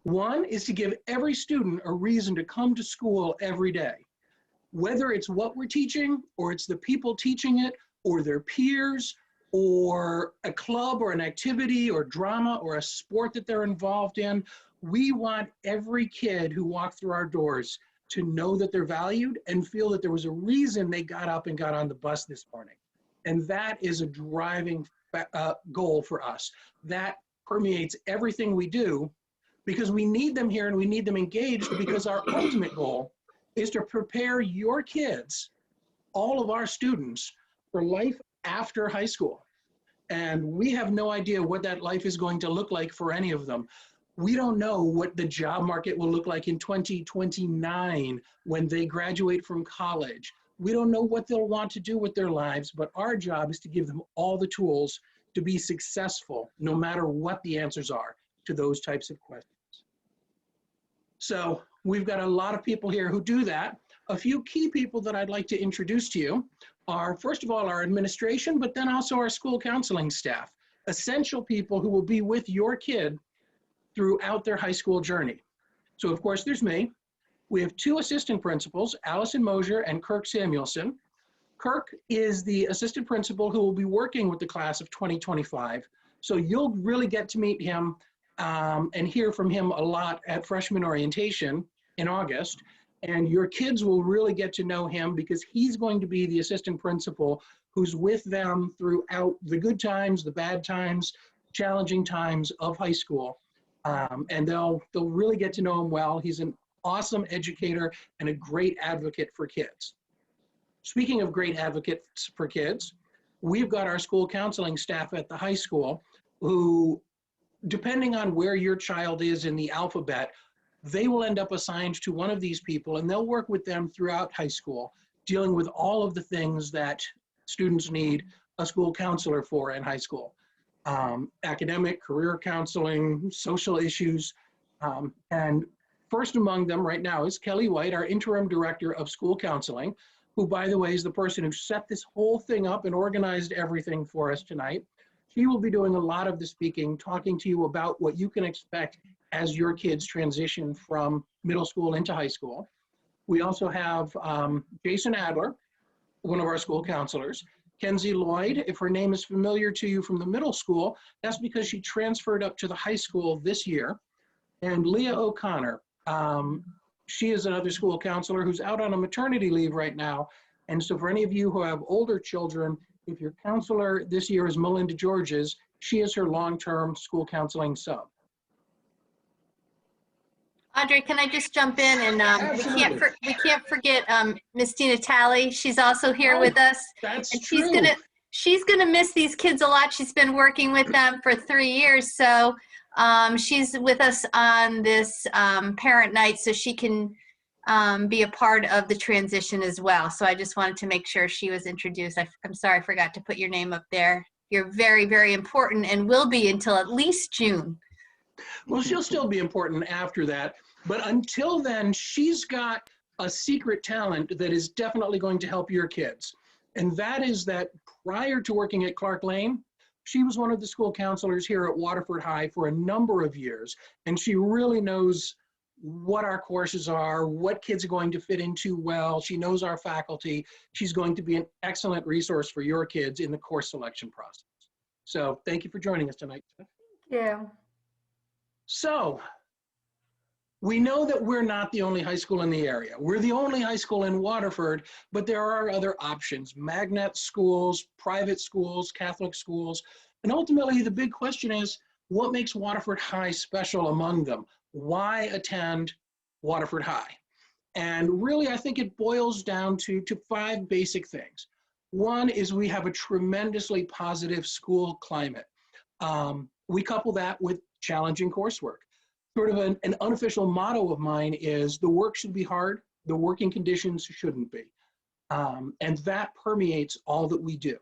One is to give every student a reason to come to school every day. Whether it's what we're teaching, or it's the people teaching it, or their peers, or a club or an activity or drama or a sport that they're involved in, we want every kid who walked through our doors to know that they're valued and feel that there was a reason they got up and got on the bus this morning. And that is a driving goal for us. That permeates everything we do, because we need them here and we need them engaged, because our ultimate goal is to prepare your kids, all of our students, for life after high school. And we have no idea what that life is going to look like for any of them. We don't know what the job market will look like in 2029 when they graduate from college. We don't know what they'll want to do with their lives, but our job is to give them all the tools to be successful, no matter what the answers are to those types of questions. So we've got a lot of people here who do that. A few key people that I'd like to introduce to you are, first of all, our administration, but then also our school counseling staff, essential people who will be with your kid throughout their high school journey. So of course, there's me. We have two assistant principals, Allison Mosier and Kirk Samuelson. Kirk is the assistant principal who will be working with the class of 2025. So you'll really get to meet him and hear from him a lot at freshman orientation in August. And your kids will really get to know him, because he's going to be the assistant principal who's with them throughout the good times, the bad times, challenging times of high school. And they'll really get to know him well. He's an awesome educator and a great advocate for kids. Speaking of great advocates for kids, we've got our school counseling staff at the high school who, depending on where your child is in the alphabet, they will end up assigned to one of these people, and they'll work with them throughout high school, dealing with all of the things that students need a school counselor for in high school. Academic, career counseling, social issues. And first among them right now is Kelly White, our interim director of school counseling, who, by the way, is the person who set this whole thing up and organized everything for us tonight. She will be doing a lot of the speaking, talking to you about what you can expect as your kids transition from middle school into high school. We also have Jason Adler, one of our school counselors. Kenzie Lloyd, if her name is familiar to you from the middle school, that's because she transferred up to the high school this year. And Leah O'Connor, she is another school counselor who's out on a maternity leave right now. And so for any of you who have older children, if your counselor this year is Melinda Georges, she is her long-term school counseling sub. Audrey, can I just jump in? And we can't forget Miss Tina Talley. She's also here with us. That's and true. She's gonna miss these kids a lot. She's been working with them for 3 years, so she's with us on this parent night, so she can be a part of the transition as well. So I just wanted to make sure she was introduced. I'm sorry, I forgot to put your name up there. You're very, very important and will be until at least June. Well, she'll still be important after that. But until then, she's got a secret talent that is definitely going to help your kids. And that is that prior to working at Clark Lane, she was one of the school counselors here at Waterford High for a number of years. And she really knows what our courses are, what kids are going to fit into well. She knows our faculty. She's going to be an excellent resource for your kids in the course selection process. So thank you for joining us tonight. Thank you. So we know that we're not the only high school in the area. We're the only high school in Waterford, but there are other options: magnet schools, private schools, Catholic schools. And ultimately, the big question is, what makes Waterford High special among them? Why attend Waterford High? And really, I think it boils down to 5 basic things. One is we have a tremendously positive school climate. We couple that with challenging coursework. Sort of an unofficial motto of mine is, the work should be hard, the working conditions shouldn't be. And that permeates all that we do.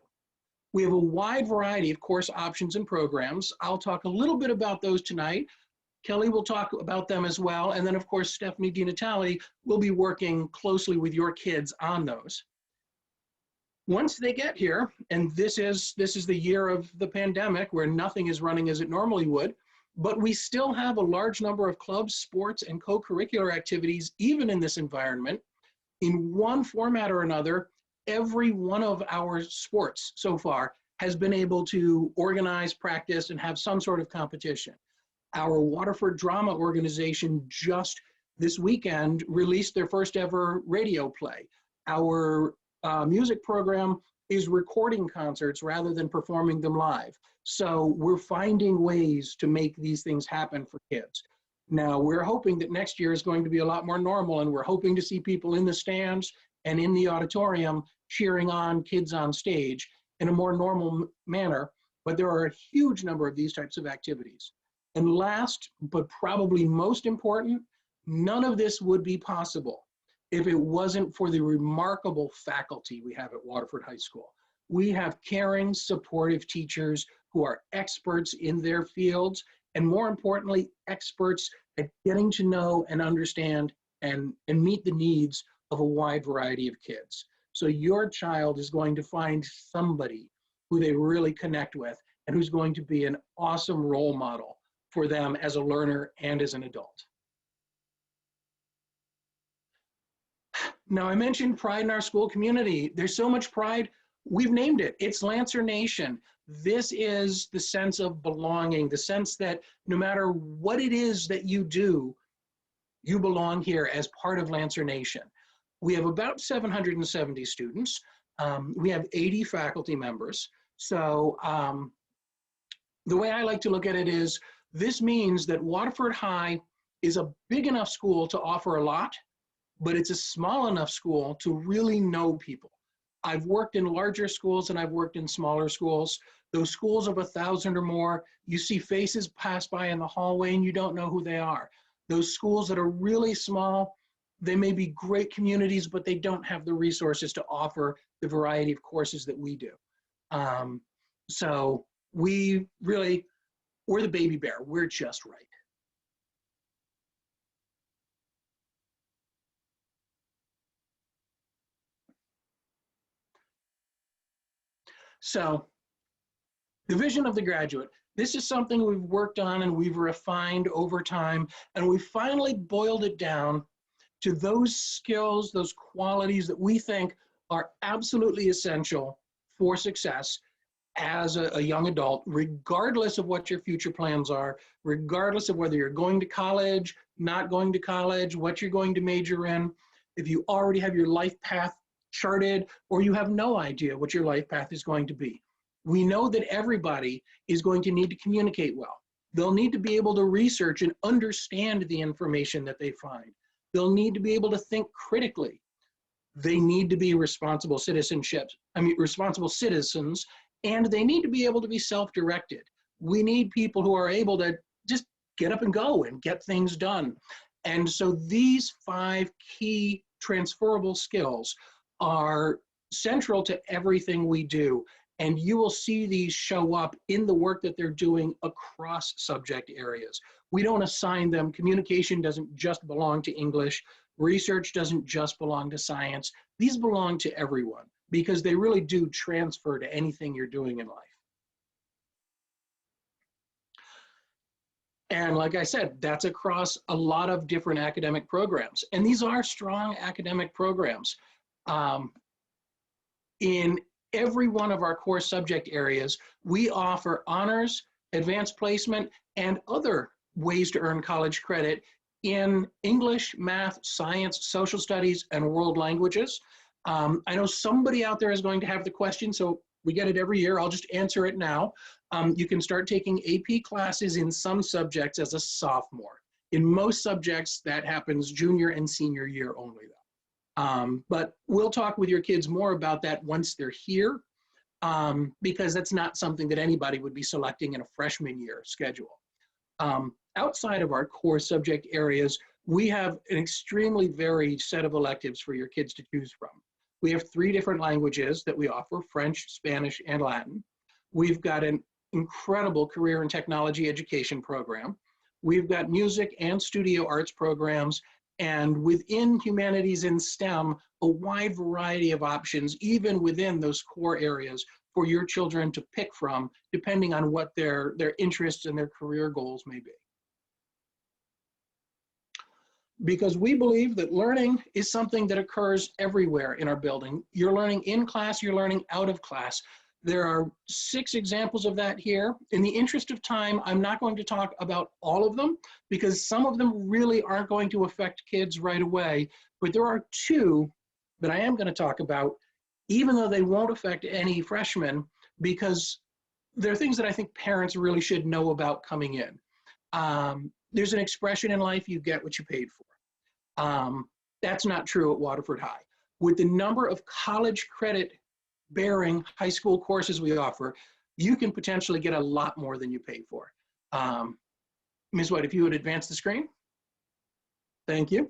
We have a wide variety of course options and programs. I'll talk a little bit about those tonight. Kelly will talk about them as well. And then of course, Stephanie DiNatale will be working closely with your kids on those. Once they get here, and this is the year of the pandemic where nothing is running as it normally would, But we still have a large number of clubs, sports, and co-curricular activities, even in this environment. In one format or another, every one of our sports so far has been able to organize, practice, and have some sort of competition. Our Waterford Drama organization just this weekend released their first ever radio play. Our music program is recording concerts rather than performing them live. So we're finding ways to make these things happen for kids. Now, we're hoping that next year is going to be a lot more normal, and we're hoping to see people in the stands and in the auditorium cheering on kids on stage in a more normal manner, but there are a huge number of these types of activities. And last, but probably most important, none of this would be possible if it wasn't for the remarkable faculty we have at Waterford High School. We have caring, supportive teachers who are experts in their fields, and more importantly, experts at getting to know and understand and meet the needs of a wide variety of kids. So your child is going to find somebody who they really connect with and who's going to be an awesome role model for them as a learner and as an adult. Now, I mentioned pride in our school community. There's so much pride, we've named it. It's Lancer Nation. This is the sense of belonging, the sense that no matter what it is that you do, you belong here as part of Lancer Nation. We have about 770 students. We have 80 faculty members. So the way I like to look at it is, this means that Waterford High is a big enough school to offer a lot, but it's a small enough school to really know people. I've worked in larger schools and I've worked in smaller schools. Those schools of 1,000 or more, you see faces pass by in the hallway and you don't know who they are. Those schools that are really small, they may be great communities, but they don't have the resources to offer the variety of courses that we do. So we're the baby bear. We're just right. So the vision of the graduate. This is something we've worked on and we've refined over time, and we finally boiled it down to those skills, those qualities that we think are absolutely essential for success as a young adult, regardless of what your future plans are, regardless of whether you're going to college, not going to college, what you're going to major in. If you already have your life path charted, or you have no idea what your life path is going to be. We know that everybody is going to need to communicate well. They'll need to be able to research and understand the information that they find. They'll need to be able to think critically. They need to be responsible citizens, and they need to be able to be self-directed. We need people who are able to just get up and go and get things done. And so these 5 key transferable skills are central to everything we do. And you will see these show up in the work that they're doing across subject areas. We don't assign them. Communication doesn't just belong to English. Research doesn't just belong to science. These belong to everyone because they really do transfer to anything you're doing in life. And like I said, that's across a lot of different academic programs. And these are strong academic programs. In every one of our core subject areas, we offer honors, advanced placement, and other ways to earn college credit in English, math, science, social studies, and world languages. I know somebody out there is going to have the question, so we get it every year. I'll just answer it now. You can start taking AP classes in some subjects as a sophomore. In most subjects, that happens junior and senior year only, though. But we'll talk with your kids more about that once they're here, because that's not something that anybody would be selecting in a freshman year schedule. Outside of our core subject areas, we have an extremely varied set of electives for your kids to choose from. We have 3 different languages that we offer: French, Spanish, and Latin. We've got an incredible career and technology education program. We've got music and studio arts programs, and within humanities and STEM, a wide variety of options, even within those core areas for your children to pick from, depending on what their interests and their career goals may be. Because we believe that learning is something that occurs everywhere in our building. You're learning in class, you're learning out of class. There are 6 examples of that here. In the interest of time, I'm not going to talk about all of them because some of them really aren't going to affect kids right away, but there are 2 that I am going to talk about, even though they won't affect any freshmen, because they're things that I think parents really should know about coming in. There's an expression in life, you get what you paid for. That's not true at Waterford High. With the number of college credit bearing high school courses we offer, you can potentially get a lot more than you paid for. Ms. White, if you would advance the screen. Thank you.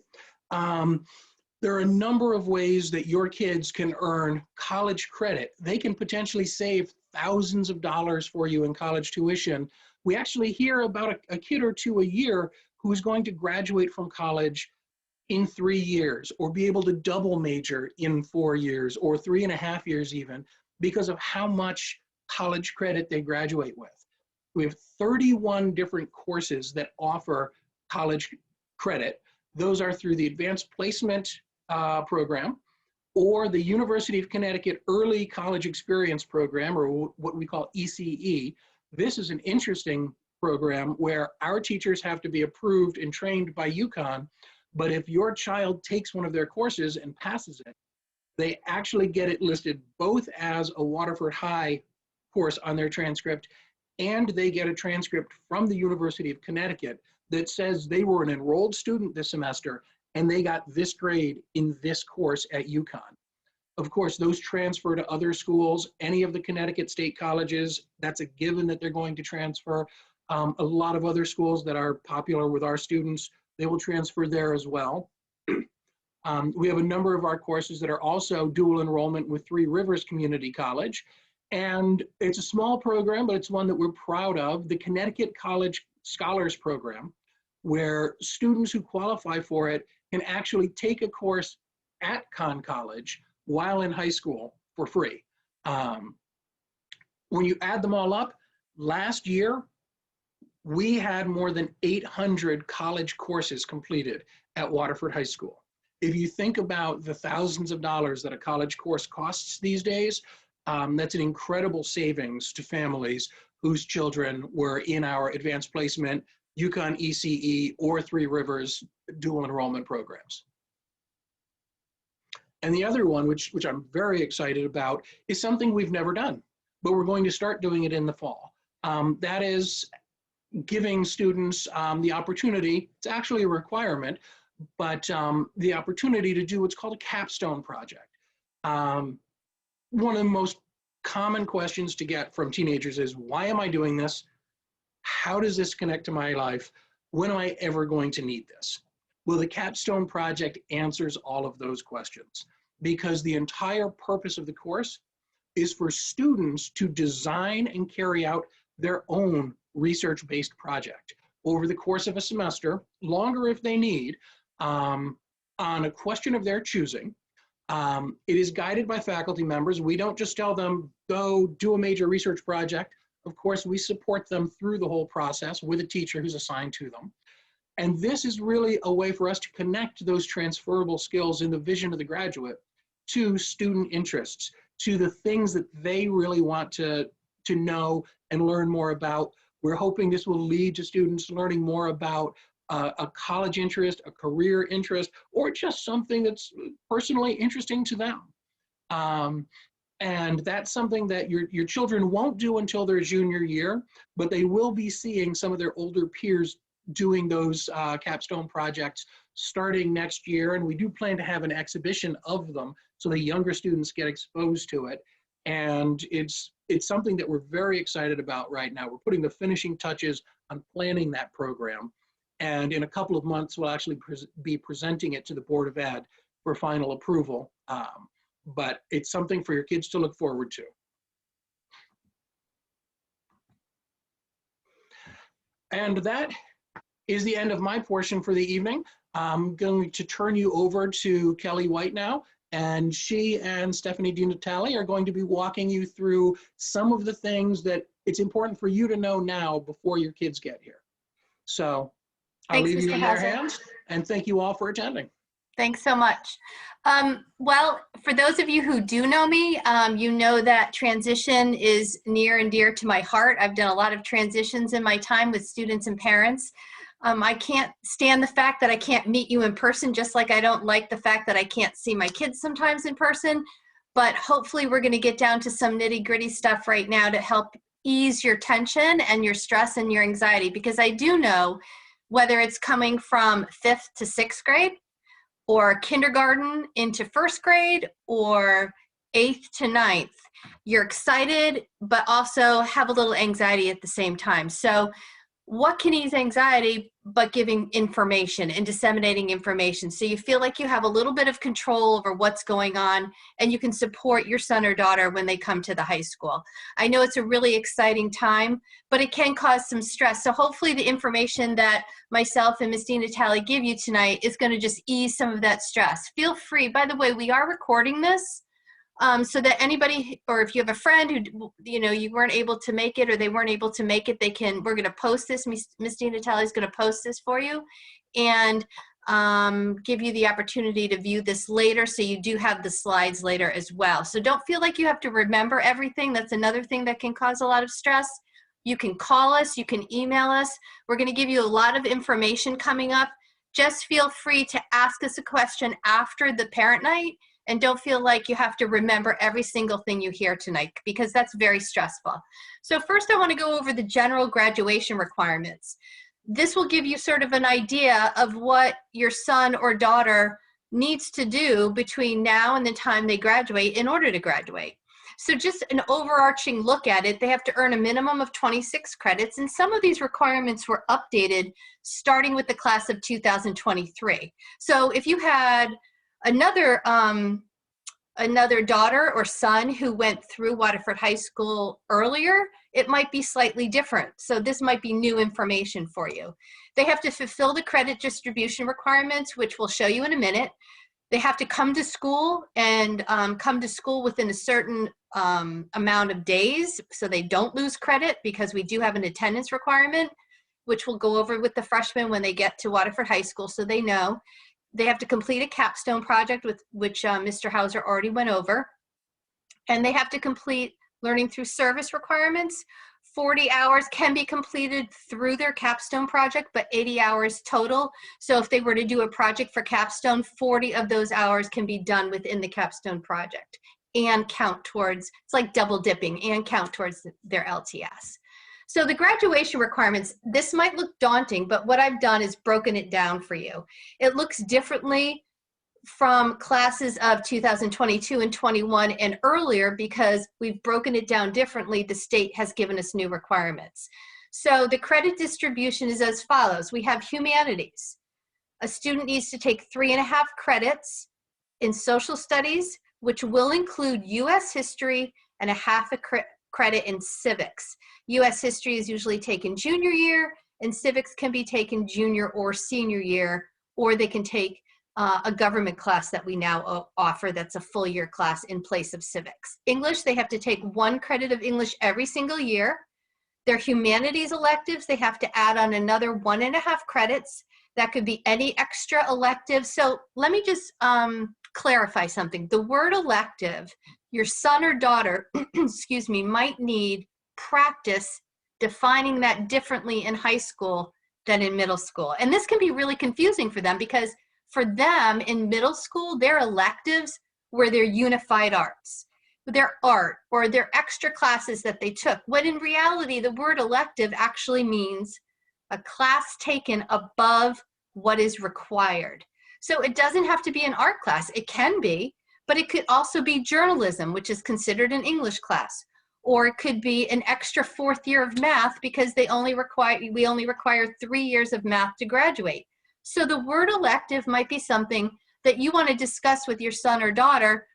There are a number of ways that your kids can earn college credit. They can potentially save thousands of dollars for you in college tuition. We actually hear about a kid or 2 a year who's going to graduate from college in 3 years, or be able to double major in 4 years, or 3.5 years even, because of how much college credit they graduate with. We have 31 different courses that offer college credit. Those are through the Advanced Placement program, or the University of Connecticut Early College Experience program, or what we call ECE. This is an interesting program where our teachers have to be approved and trained by UConn, but if your child takes one of their courses and passes it, they actually get it listed both as a Waterford High course on their transcript, and they get a transcript from the University of Connecticut that says they were an enrolled student this semester and they got this grade in this course at UConn. Of course, those transfer to other schools, any of the Connecticut state colleges, that's a given that they're going to transfer. A lot of other schools that are popular with our students, they will transfer there as well. We have a number of our courses that are also dual enrollment with Three Rivers Community College. And it's a small program, but it's one that we're proud of, the Connecticut College Scholars Program, where students who qualify for it can actually take a course at Conn College while in high school for free. When you add them all up, last year, we had more than 800 college courses completed at Waterford High School. If you think about the thousands of dollars that a college course costs these days, that's an incredible savings to families whose children were in our advanced placement, UConn ECE, or Three Rivers dual enrollment programs. And the other one, which I'm very excited about, is something we've never done, but we're going to start doing it in the fall. That is giving students the opportunity, it's actually a requirement, but the opportunity to do what's called a capstone project. One of the most common questions to get from teenagers is, why am I doing this? How does this connect to my life? When am I ever going to need this? Well, the capstone project answers all of those questions, because the entire purpose of the course is for students to design and carry out their own research-based project over the course of a semester, longer if they need, on a question of their choosing. It is guided by faculty members. We don't just tell them, go do a major research project. Of course, we support them through the whole process with a teacher who's assigned to them. And this is really a way for us to connect those transferable skills in the vision of the graduate to student interests, to the things that they really want to know and learn more about. We're hoping this will lead to students learning more about a college interest, a career interest, or just something that's personally interesting to them. And that's something that your children won't do until their junior year, but they will be seeing some of their older peers doing those capstone projects starting next year. And we do plan to have an exhibition of them so the younger students get exposed to it. And it's something that we're very excited about right now. We're putting the finishing touches on planning that program. And in a couple of months, we'll actually be presenting it to the Board of Ed for final approval. But it's something for your kids to look forward to. And that is the end of my portion for the evening. I'm going to turn you over to Kelly White now, And she and Stephanie DiNatale are going to be walking you through some of the things that it's important for you to know now before your kids get here. So I'll Thanks, leave you Mr. in their Hauser. hands, and thank you all for attending. Thanks so much. Well, for those of you who do know me, you know that transition is near and dear to my heart. I've done a lot of transitions in my time with students and parents. I can't stand the fact that I can't meet you in person, just like I don't like the fact that I can't see my kids sometimes in person. But hopefully we're going to get down to some nitty-gritty stuff right now to help ease your tension and your stress and your anxiety, because I do know whether it's coming from 5th to 6th grade, or kindergarten into 1st grade, or 8th to 9th, you're excited, but also have a little anxiety at the same time. So what can ease anxiety but giving information and disseminating information, so you feel like you have a little bit of control over what's going on and you can support your son or daughter when they come to the high school. I know it's a really exciting time, but it can cause some stress. So hopefully the information that myself and Ms. DiNatale give you tonight is going to just ease some of that stress. Feel free, by the way, we are recording this, so that anybody, or if you have a friend who, you know, you weren't able to make it or they weren't able to make it, we're going to post this. Ms. DiNatale is going to post this for you and give you the opportunity to view this later, so you do have the slides later as well. So don't feel like you have to remember everything. That's another thing that can cause a lot of stress. You can call us, you can email us. We're going to give you a lot of information coming up. Just feel free to ask us a question after the parent night, and don't feel like you have to remember every single thing you hear tonight, because that's very stressful. So first I want to go over the general graduation requirements. This will give you sort of an idea of what your son or daughter needs to do between now and the time they graduate in order to graduate. So just an overarching look at it, they have to earn a minimum of 26 credits, and some of these requirements were updated starting with the class of 2023. So if you had another daughter or son who went through Waterford High School earlier, it might be slightly different. So this might be new information for you. They have to fulfill the credit distribution requirements, which we'll show you in a minute. They have to come to school and come to school within a certain amount of days, so they don't lose credit, because we do have an attendance requirement, which we'll go over with the freshmen when they get to Waterford High School, so they know. They have to complete a capstone project, with which Mr. Hauser already went over. And they have to complete learning through service requirements. 40 hours can be completed through their capstone project, but 80 hours total. So if they were to do a project for capstone, 40 of those hours can be done within the capstone project and count towards, it's like double dipping, and count towards their LTS. So the graduation requirements, this might look daunting, but what I've done is broken it down for you. It looks differently from classes of 2022 and 21 and earlier, because we've broken it down differently. The state has given us new requirements. So the credit distribution is as follows. We have humanities. A student needs to take 3.5 credits in social studies, which will include U.S. history, and 0.5 credit in civics. U.S. history is usually taken junior year, and civics can be taken junior or senior year, or they can take a government class that we now offer that's a full year class in place of civics. English, they have to take 1 credit of English every single year. Their humanities electives, they have to add on another 1.5 credits. That could be any extra elective. So let me just clarify something. The word elective, your son or daughter, excuse me, might need practice defining that differently in high school than in middle school. And this can be really confusing for them, because for them in middle school, their electives were their unified arts, their art, or their extra classes that they took, when in reality, the word elective actually means a class taken above what is required. So it doesn't have to be an art class. It can be, but it could also be journalism, which is considered an English class. Or it could be an extra 4th year of math, because we only require 3 years of math to graduate. So the word elective might be something that you want to discuss with your son or daughter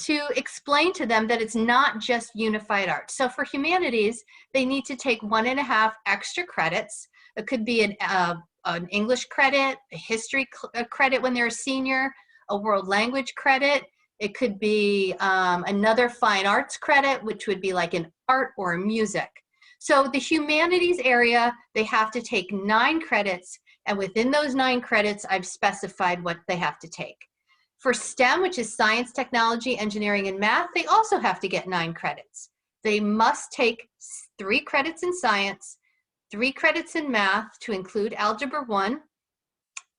to explain to them that it's not just unified art. So for humanities, they need to take 1.5 extra credits. It could be an English credit, a history credit when they're a senior, a world language credit. It could be another fine arts credit, which would be like an art or music. So the humanities area, they have to take 9 credits, and within those 9 credits, I've specified what they have to take. For STEM, which is science, technology, engineering, and math, they also have to get 9 credits. They must take 3 credits in science, 3 credits in math to include Algebra 1,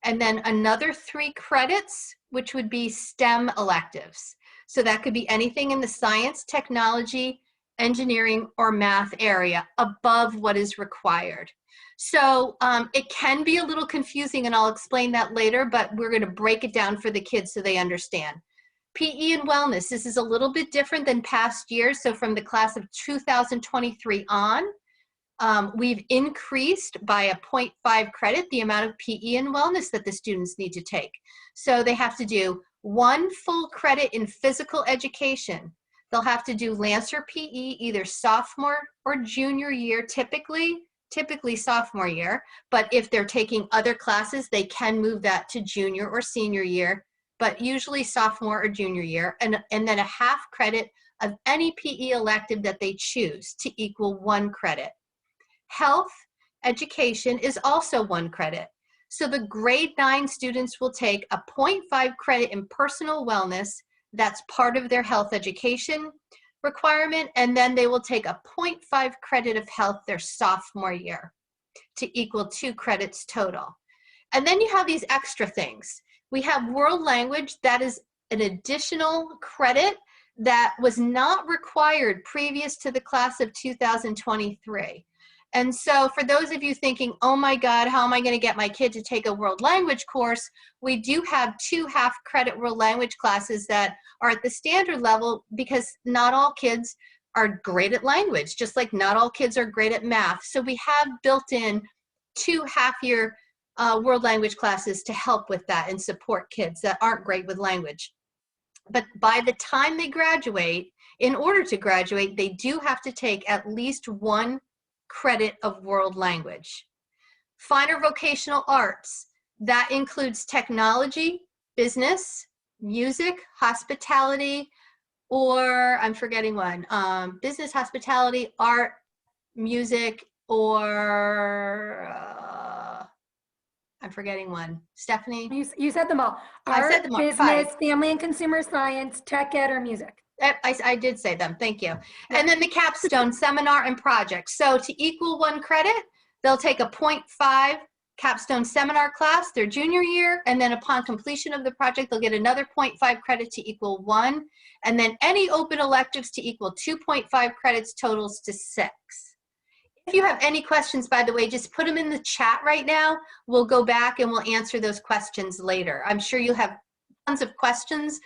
and then another 3 credits, which would be STEM electives. So that could be anything in the science, technology, engineering, or math area above what is required. So it can be a little confusing, and I'll explain that later, but we're going to break it down for the kids so they understand. PE and wellness, this is a little bit different than past years. So from the class of 2023 on, we've increased by a 0.5 credit the amount of PE and wellness that the students need to take. So they have to do 1 full credit in physical education. They'll have to do Lancer PE either sophomore or junior year, typically sophomore year. But if they're taking other classes, they can move that to junior or senior year, but usually sophomore or junior year, and then a half credit of any PE elective that they choose to equal 1 credit. Health education is also 1 credit. So the grade 9 students will take a 0.5 credit in personal wellness. That's part of their health education requirement. And then they will take a 0.5 credit of health their sophomore year to equal 2 credits total. And then you have these extra things. We have world language. That is an additional credit that was not required previous to the class of 2023. And so for those of you thinking, oh my God, how am I going to get my kid to take a world language course? We do have 2 half-credit world language classes that are at the standard level, because not all kids are great at language, just like not all kids are great at math. So we have built in 2 half-year world language classes to help with that and support kids that aren't great with language. But by the time they graduate, in order to graduate, they do have to take at least 1 credit of world language. Finer vocational arts, that includes technology, business, music, hospitality, or I'm forgetting one, business, hospitality, art, music, or I'm forgetting one. Stephanie? You said them all. Art, I said them all. business, 5. family and consumer science, tech ed, or music. I did say them, thank you. And then the capstone, seminar, and project. So to equal 1 credit, they'll take a 0.5 capstone seminar class their junior year, and then upon completion of the project, they'll get another 0.5 credit to equal 1, and then any open electives to equal 2.5 credits totals to 6. If you have any questions, by the way, just put them in the chat right now. We'll go back and we'll answer those questions later. I'm sure you'll have tons of questions.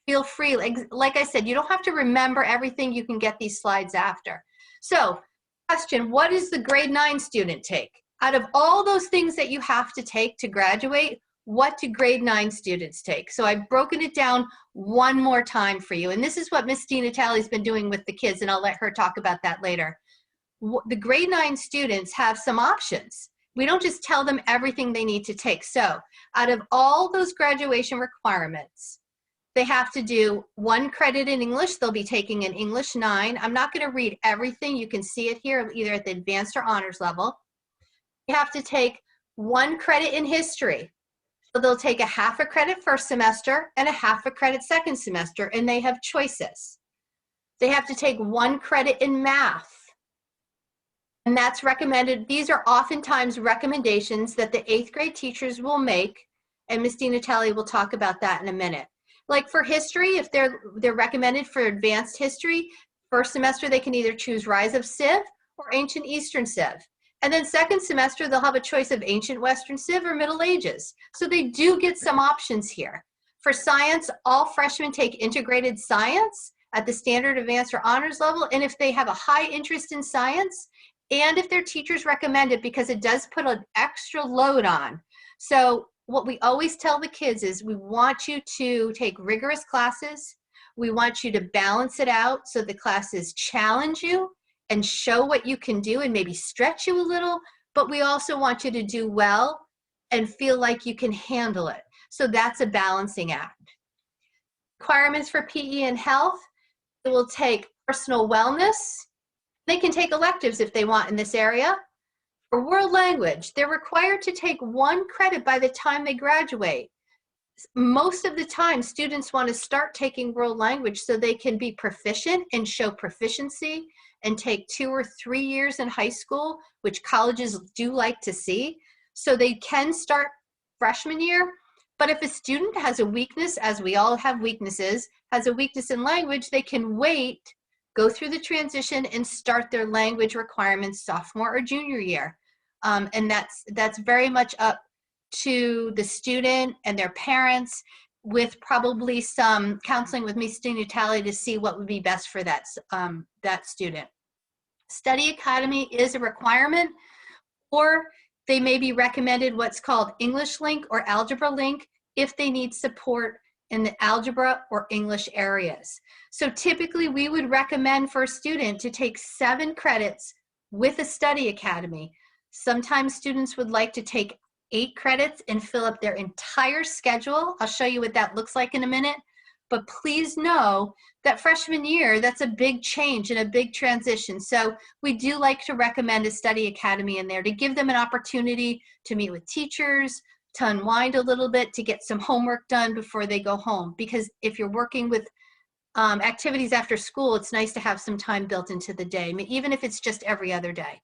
Feel free, like I said, you don't have to remember everything. You can get these slides after. So, question, what does the grade 9 student take? Out of all those things that you have to take to graduate, what do grade 9 students take? So I've broken it down one more time for you. And this is what Miss DiNatale's been doing with the kids, and I'll let her talk about that later. The grade 9 students have some options. We don't just tell them everything they need to take. So out of all those graduation requirements, they have to do 1 credit in English. They'll be taking an English 9. I'm not going to read everything. You can see it here, either at the advanced or honors level. You have to take 1 credit in history. So they'll take a half a credit first semester and a half a credit second semester, and they have choices. They have to take 1 credit in math. And that's recommended. These are oftentimes recommendations that the 8th grade teachers will make, and Ms. DiNatale will talk about that in a minute. Like for history, if they're recommended for advanced history, first semester they can either choose Rise of Civ or Ancient Eastern Civ. And then second semester, they'll have a choice of Ancient Western Civ or Middle Ages. So they do get some options here. For science, all freshmen take integrated science at the standard, advanced, or honors level. And if they have a high interest in science, and if their teachers recommend it, because it does put an extra load on. So what we always tell the kids is we want you to take rigorous classes. We want you to balance it out so the classes challenge you and show what you can do and maybe stretch you a little, but we also want you to do well and feel like you can handle it. So that's a balancing act. Requirements for PE and health, they will take personal wellness. They can take electives if they want in this area. For world language, they're required to take 1 credit by the time they graduate. Most of the time, students want to start taking world language so they can be proficient and show proficiency and take 2 or 3 years in high school, which colleges do like to see. So they can start freshman year. But if a student has a weakness, as we all have weaknesses, has a weakness in language, they can wait, go through the transition, and start their language requirements sophomore or junior year. And that's very much up to the student and their parents, with probably some counseling with Ms. Natali to see what would be best for that student. Study Academy is a requirement, or they may be recommended what's called English Link or Algebra Link if they need support in the algebra or English areas. So typically we would recommend for a student to take 7 credits with a Study Academy. Sometimes students would like to take 8 credits and fill up their entire schedule. I'll show you what that looks like in a minute. But please know that freshman year, that's a big change and a big transition. So we do like to recommend a Study Academy in there to give them an opportunity to meet with teachers, to unwind a little bit, to get some homework done before they go home. Because if you're working with activities after school, it's nice to have some time built into the day, even if it's just every other day.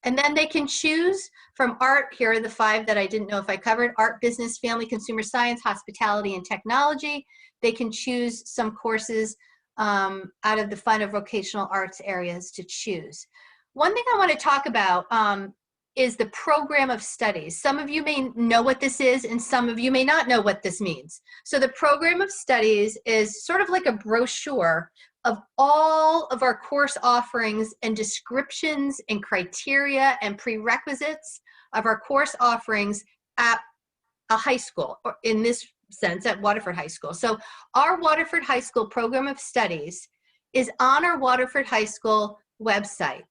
And then they can choose from art. Here are the 5 that I didn't know if I covered: art, business, family, consumer science, hospitality, and technology. They can choose some courses out of the fun or vocational arts areas to choose. One thing I want to talk about is the program of studies. Some of you may know what this is, and some of you may not know what this means. So the program of studies is sort of like a brochure of all of our course offerings and descriptions and criteria and prerequisites of our course offerings at a high school, or in this sense at Waterford High School. So our Waterford High School program of studies is on our Waterford High School website.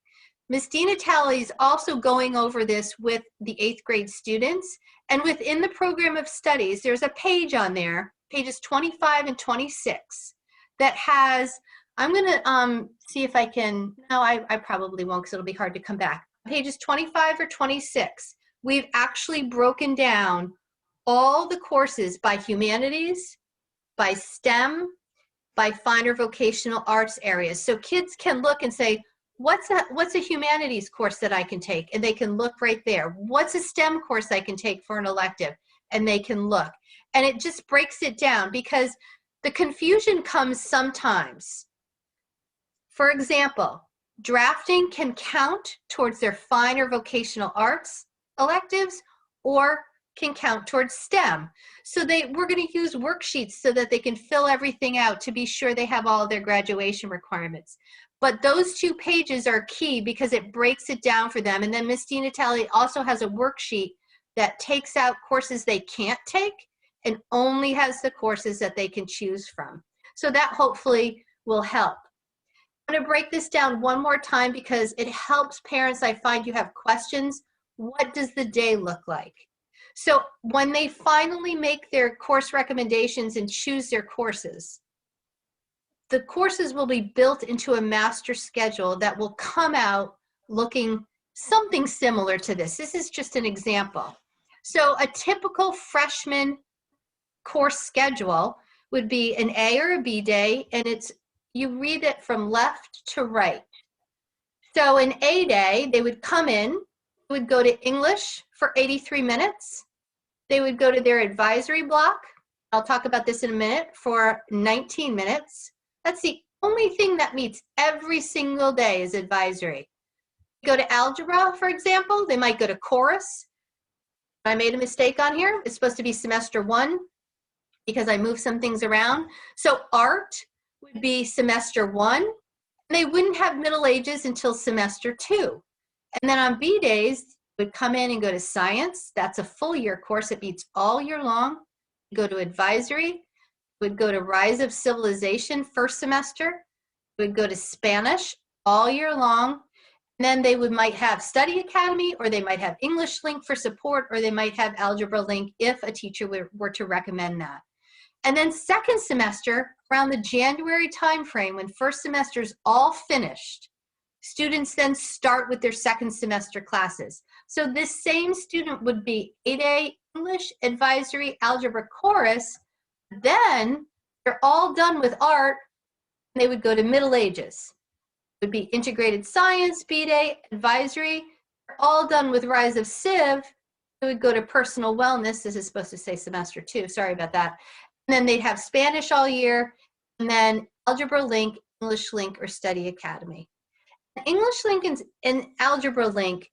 Ms. Natali is also going over this with the 8th grade students, and within the program of studies, there's a page on there, pages 25 and 26, that has, I'm gonna see if I can, no, I probably won't because it'll be hard to come back. Pages 25 or 26, we've actually broken down all the courses by humanities, by STEM, by fine or vocational arts areas. So kids can look and say, what's a humanities course that I can take? And they can look right there. What's a STEM course I can take for an elective? And they can look. And it just breaks it down, because the confusion comes sometimes. For example, drafting can count towards their fine or vocational arts electives, or can count towards STEM. So we're going to use worksheets so that they can fill everything out to be sure they have all of their graduation requirements. But those 2 pages are key because it breaks it down for them. And then Ms. Natali also has a worksheet that takes out courses they can't take and only has the courses that they can choose from. So that hopefully will help. I'm going to break this down one more time because it helps parents. I find you have questions. What does the day look like? So when they finally make their course recommendations and choose their courses, the courses will be built into a master schedule that will come out looking something similar to this. This is just an example. So a typical freshman course schedule would be an A or a B day, and you read it from left to right. So an A day, they would come in, would go to English for 83 minutes. They would go to their advisory block. I'll talk about this in a minute, for 19 minutes. That's the only thing that meets every single day is advisory. Go to algebra, for example. They might go to chorus. I made a mistake on here. It's supposed to be semester 1 because I moved some things around. So art would be semester 1. And they wouldn't have middle ages until semester 2. And then on B days, would come in and go to science. That's a full year course. It meets all year long. Go to advisory. Would go to Rise of Civilization first semester. Would go to Spanish all year long. And then they might have Study Academy, or they might have English Link for support, or they might have Algebra Link if a teacher were to recommend that. And then second semester, around the January timeframe, when first semester's all finished, students then start with their second semester classes. So this same student would be 8A English, Advisory, Algebra, Chorus. Then they're all done with art, and they would go to Middle Ages. It would be Integrated Science, B-Day, Advisory. They're all done with Rise of Civ. They would go to Personal Wellness. This is supposed to say semester 2. Sorry about that. And then they'd have Spanish all year, and then Algebra Link, English Link, or Study Academy. English Link and Algebra Link,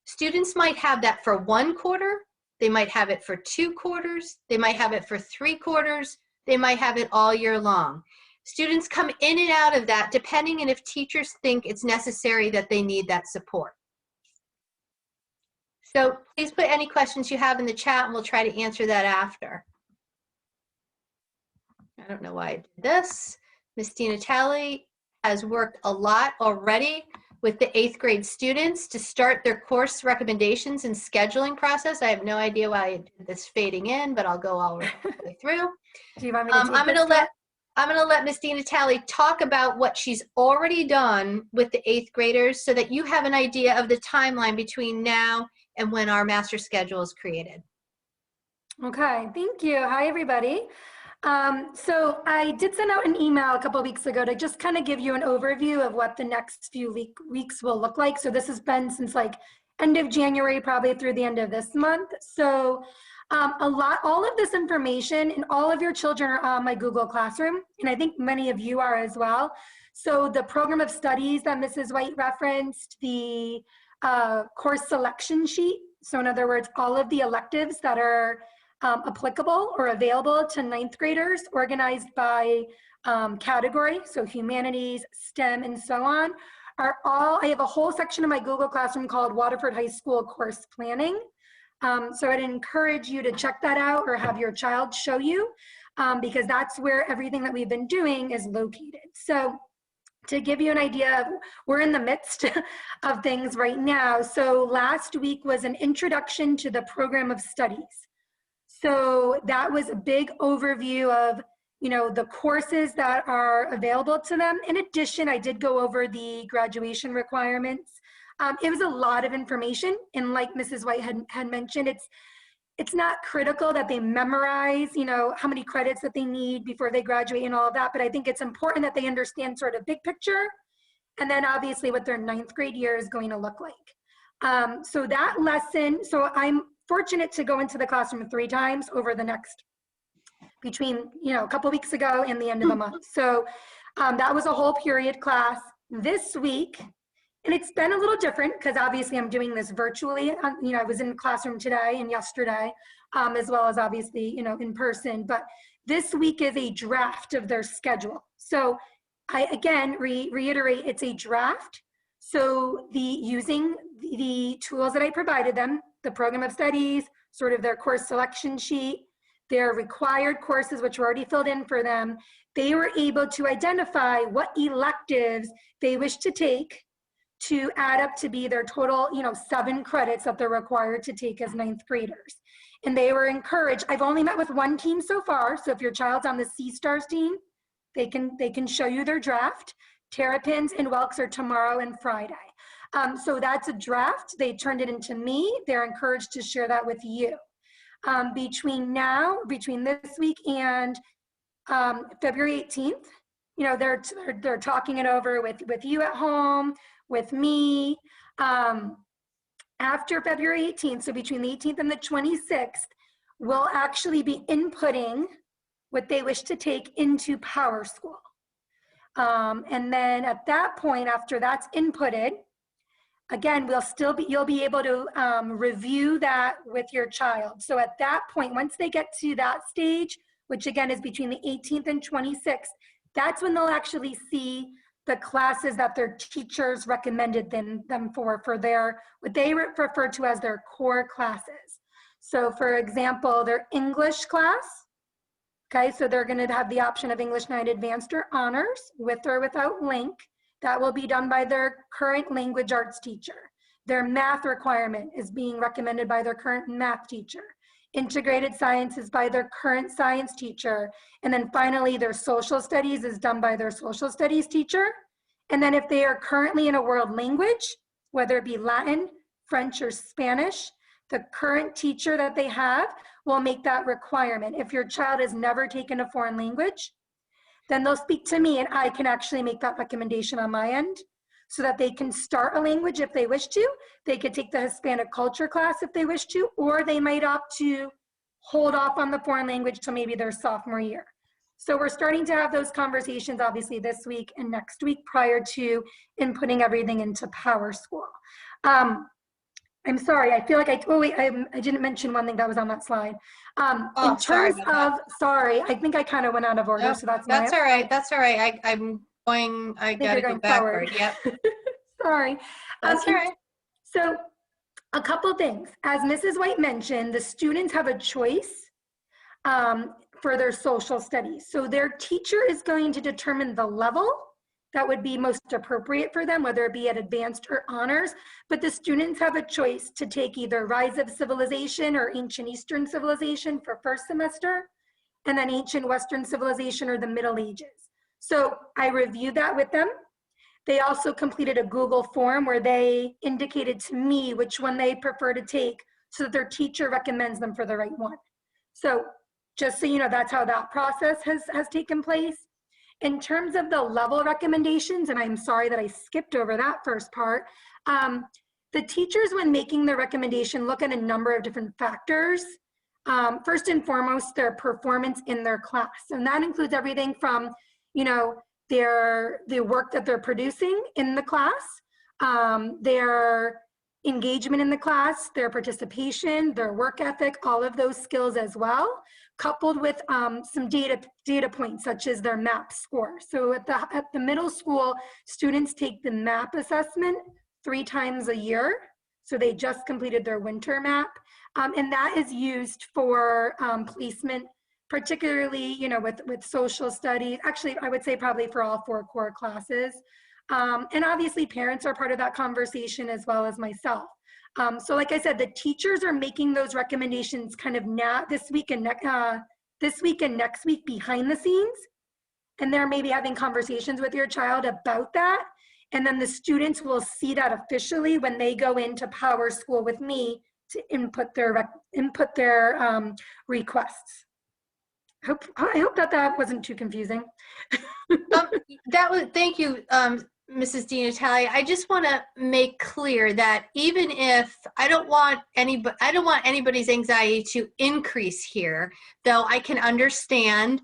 students might have that for 1 quarter. They might have it for 2 quarters. They might have it for 3 quarters. They might have it all year long. Students come in and out of that depending on if teachers think it's necessary that they need that support. So please put any questions you have in the chat and we'll try to answer that after. I don't know why I did this. Miss Dina Talley has worked a lot already with the 8th grade students to start their course recommendations and scheduling process. I have no idea why I did this fading in, but I'll go all the way through. Do you want me to take I'm going to let Miss Dina Talley talk about what she's already done with the 8th graders so that you have an idea of the timeline between now and when our master schedule is created. Okay, thank you. Hi, everybody. So I did send out an email a couple of weeks ago to just kind of give you an overview of what the next few weeks will look like. So this has been since like end of January, probably through the end of this month. So all of this information and all of your children are on my Google Classroom, and I think many of you are as well. So the program of studies that Mrs. White referenced, the course selection sheet. So in other words, all of the electives that are applicable or available to 9th graders, organized by category, so humanities, STEM, and so on, are all, I have a whole section of my Google Classroom called Waterford High School Course Planning. So I'd encourage you to check that out or have your child show you, because that's where everything that we've been doing is located. So to give you an idea, we're in the midst of things right now. So last week was an introduction to the program of studies. So that was a big overview of, you know, the courses that are available to them. In addition, I did go over the graduation requirements. It was a lot of information, and like Mrs. White had mentioned, it's not critical that they memorize, you know, how many credits that they need before they graduate and all of that, but I think it's important that they understand sort of big picture, and then obviously what their 9th grade year is going to look like. So that lesson, so I'm fortunate to go into the classroom 3 times over the next, between, you know, a couple weeks ago and the end of the month. So that was a whole period class. This week, and it's been a little different because obviously I'm doing this virtually. You know, I was in the classroom today and yesterday, as well as obviously, you know, in person. But this week is a draft of their schedule. So I, again, reiterate, it's a draft. So using the tools that I provided them, the program of studies, sort of their course selection sheet, their required courses, which were already filled in for them, they were able to identify what electives they wish to take to add up to be their total, you know, 7 credits that they're required to take as 9th graders. And they were encouraged. I've only met with 1 team so far. So if your child's on the C-Stars team, they can show you their draft. Terrapins and Welks are tomorrow and Friday. So that's a draft. They turned it into me. They're encouraged to share that with you. Between this week and February 18th, you know, they're talking it over with you at home, with me. After February 18th, so between the 18th and the 26th, we'll actually be inputting what they wish to take into Power School. And then at that point, after that's inputted, again, you'll be able to review that with your child. So at that point, once they get to that stage, which again is between the 18th and 26th, that's when they'll actually see the classes that their teachers recommended them for their, what they refer to as their core classes. So for example, their English class, okay, so they're gonna have the option of English 9 Advanced or Honors, with or without link. That will be done by their current language arts teacher. Their math requirement is being recommended by their current math teacher. Integrated science is by their current science teacher. And then finally, their social studies is done by their social studies teacher. And then if they are currently in a world language, whether it be Latin, French, or Spanish, the current teacher that they have will make that requirement. If your child has never taken a foreign language, then they'll speak to me and I can actually make that recommendation on my end so that they can start a language if they wish to. They could take the Hispanic culture class if they wish to, or they might opt to hold off on the foreign language till maybe their sophomore year. So we're starting to have those conversations obviously this week and next week prior to inputting everything into Power School. I'm sorry, I feel like I didn't mention one thing that was on that slide. In terms of, sorry, I think I kind of went out of order, No, so that's all right. That's all right. I gotta go backward. Yep. Sorry. That's all right. So a couple things. As Mrs. White mentioned, the students have a choice for their social studies. So their teacher is going to determine the level that would be most appropriate for them, whether it be at advanced or honors, but the students have a choice to take either Rise of Civilization or Ancient Eastern Civilization for first semester, and then Ancient Western Civilization or the Middle Ages. So I reviewed that with them. They also completed a Google form where they indicated to me which one they prefer to take so that their teacher recommends them for the right one. So just so you know, that's how that process has taken place. In terms of the level recommendations, and I'm sorry that I skipped over that first part, the teachers, when making the recommendation, look at a number of different factors. First and foremost, their performance in their class. And that includes everything from, you know, the work that they're producing in the class, their engagement in the class, their participation, their work ethic, all of those skills as well, coupled with some data points such as their MAP score. So at the middle school, students take the MAP assessment 3 times a year. So they just completed their winter MAP, and that is used for placement, particularly, you know, with social studies. Actually, I would say probably for all 4 core classes. And obviously parents are part of that conversation as well as myself. So like I said, the teachers are making those recommendations kind of now this week and next week behind the scenes. And they're maybe having conversations with your child about that. And then the students will see that officially when they go into Power School with me to input their requests. I hope that wasn't too confusing. Thank you, Mrs. DiNatalia. I just want to make clear that even if I don't want anybody's anxiety to increase here, though I can understand